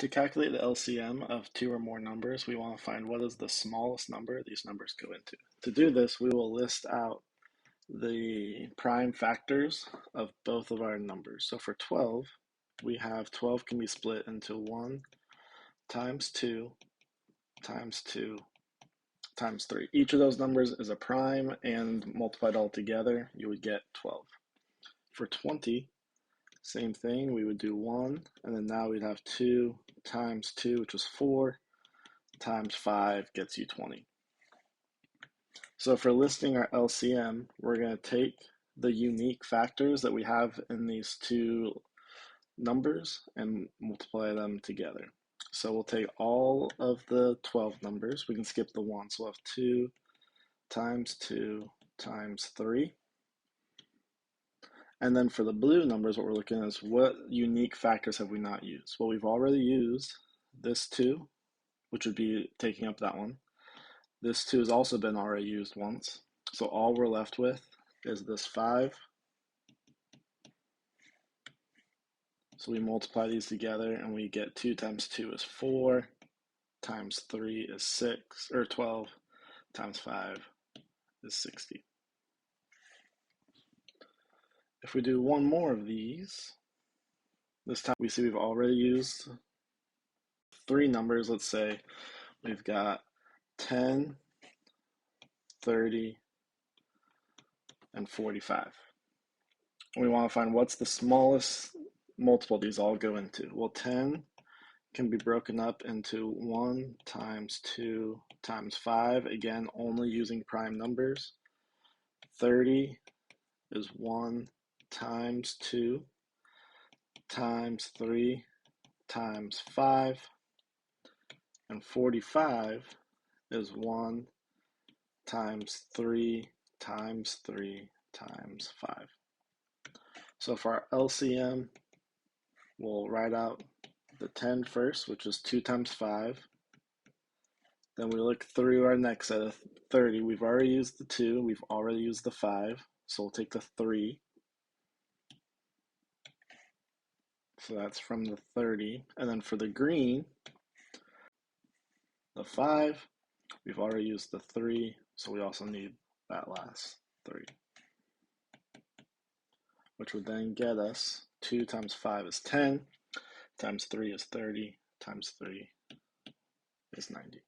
To calculate the LCM of two or more numbers, we want to find what is the smallest number these numbers go into. To do this, we will list out the prime factors of both of our numbers. So for 12, we have 12 can be split into 1 times 2 times 2 times 3. Each of those numbers is a prime, and multiplied all together, you would get 12. For 20, same thing, we would do 1, and then now we'd have 2 times 2, which is 4, times 5 gets you 20. So for listing our LCM, we're going to take the unique factors that we have in these two numbers and multiply them together. So we'll take all of the 12 numbers. We can skip the 1, so we'll have 2 times 3. And then for the blue numbers, what we're looking at is what unique factors have we not used? Well, we've already used this 2, which would be taking up that one. This 2 has also been already used once. So all we're left with is this 5. So we multiply these together and we get 2 times 2 is 4, times 3 is 6, or 12, times 5 is 60. If we do one more of these, this time we see we've already used 3 numbers. Let's say we've got 10, 30, and 45. We want to find what's the smallest multiple these all go into. Well, 10 can be broken up into 1 times 2 times 5, again, only using prime numbers. 30 is 1 times 2 times 3 times 5, and 45 is 1 times 3 times 3 times 5. So for our LCM, we'll write out the 10 first, which is 2 times 5. Then we look through our next set of 30. We've already used the 2, we've already used the 5, so we'll take the 3. So that's from the 30. And then for the green, the 5, we've already used the 3, so we also need that last 3. Which would then get us 2 times 5 is 10, times 3 is 30, times 3 is 90.